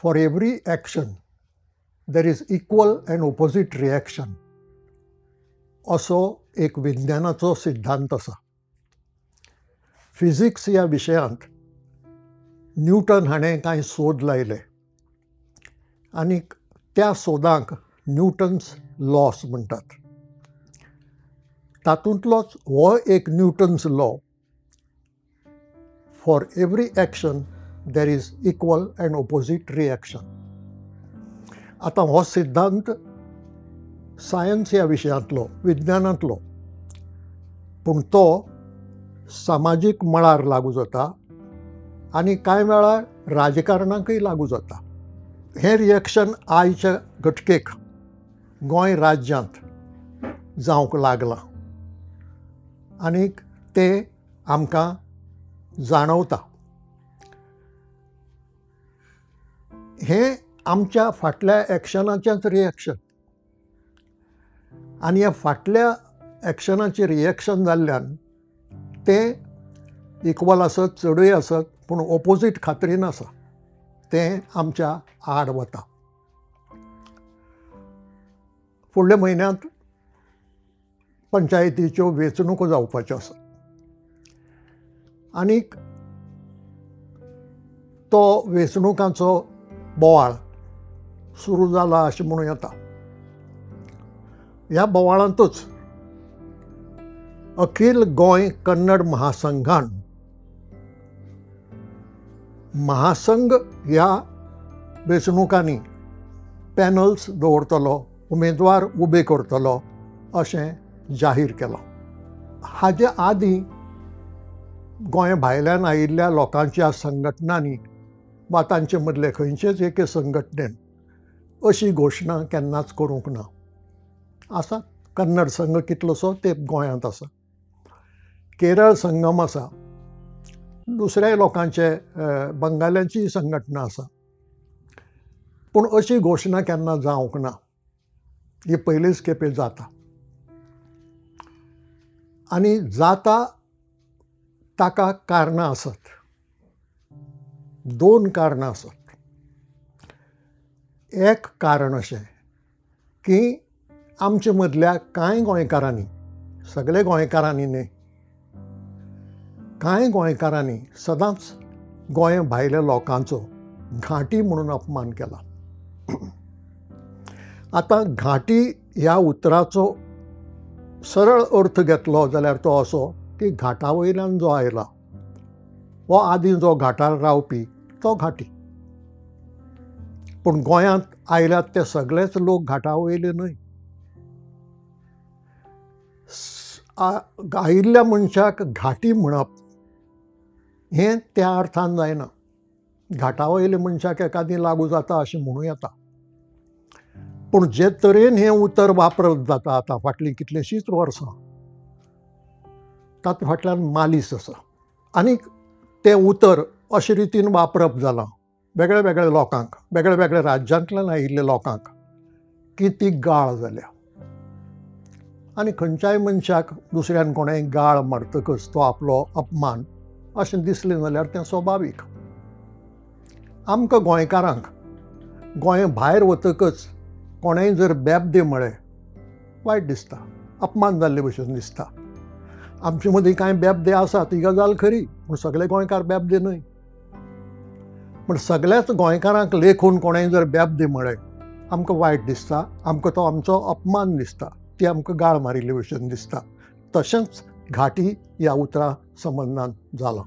For every action, there is equal and opposite reaction. असो एक विज्ञानाचो सिद्धांत आसा. फिजिक्स ह्या विशयांत न्यूटन हाणें कांय सोद लायले आनी त्या सोदांक न्यूटन्स लॉस म्हणटात. तातूंतलोच हो एक Newton's law. For every action there is equal and opposite reaction. आतां हो सिद्धांत सायन्स ह्या विशयांतलो, विज्ञानांतलो, पूण तो सामाजीक मळार लागू जाता आनी कांय वेळार राजकारणाकय लागू जाता. हें रिएक्शन आयच्या घटकेक गोंय राज्यांत जावंक लागलां आनीक तें आमकां जाणवता. हें आमच्या फाटल्या एक्शनाचेंच रिएक्शन आनी ह्या फाटल्या एक्शनाचें रिएक्शन जाल्ल्यान तें इक्वल आसत, चडूय आसत, पूण ऑपोजीट खात्रीन आसा. तें आमच्या आड वता. फुडल्या म्हयन्यांत पंचायतीच्यो वेंचणुको जावपाच्यो आसात आनीक तो वेंचणुकांचो बोवाळ सुरू जाला अशें म्हणूं येता. ह्या बोवाळांतूच अखिल गोंय कन्नड महासंघान महासंघ ह्या वेंचणुकांनी पॅनल्स दवरतलो, उमेदवार उबे करतलो अशें जाहीर केलां. हाचे आदीं गोंय भायल्यान आयिल्ल्या लोकांच्या संघटनांनी वा तांचे मदले खंयचेच एके संघटनेन अशी घोशणा केन्नाच करूंक ना. आसा कन्नड संघ कितलोसो ते गोंयांत आसा, केरळ संगम आसा, दुसऱ्या लोकांचे बंगाल्यांची संघटना आसा, पूण अशी घोशणा केन्ना जावंक ना. ही पयलीच खेपे जाता आनी जाता ताका कारणां आसात. दोन कारणां आसात. एक कारण अशें की आमचे मदल्या कांय गोंयकारांनी, सगळे गोंयकारांनी न्ही, कांय गोंयकारांनी सदांच गोंय भायल्या लोकांचो घांटी म्हणून अपमान केला. आतां घांटी ह्या उतराचो सरळ अर्थ घेतलो जाल्यार तो असो की घाटा वयल्यान जो आयला वो आदीं जो घाटार रावपी तो घाटी. पूण गोंयांत आयल्यात ते सगळेच लोक घाटा वयले न्हय. आयिल्ल्या मनशाक घाटी म्हणप हें त्या अर्थान जायना. घाटा वयले मनशाक एकादी लागू जाता अशें म्हणूं येता. पूण जे तरेन हें उतर वापरत जाता आतां फाटलीं कितलींशींच वर्सां, तातूं फाटल्यान मालीस आसा. आनीक तें उतर अशे रितीन वापरप जालां वेगळ्या वेगळ्या लोकांक, वेगळ्या वेगळ्या राज्यांतल्यान आयिल्ल्या लोकांक की ती गाळ जाल्या. आनी खंयच्याय मनशाक दुसऱ्यान कोणेंय गाळ मारतकच तो आपलो अपमान अशें दिसलें जाल्यार तें स्वाभावीक. आमकां गोंयकारांक गोंय भायर वतकच कोणेंय जर बेबदे म्हळें वायट दिसता, अपमान जाल्ले भशेन दिसता. आमचे मदीं कांय बेबदे आसात ही गजाल खरी, पूण सगळे गोंयकार बेबदे न्हय. पूण सगळ्याच गोंयकारांक लेखून कोणेंय जर बेबदे म्हळें आमकां वायट दिसता, आमकां तो आमचो अपमान दिसता, ती आमकां गाळ मारिल्ले भशेन दिसता. तशेंच घाटी ह्या उतरा संबंदान जालां.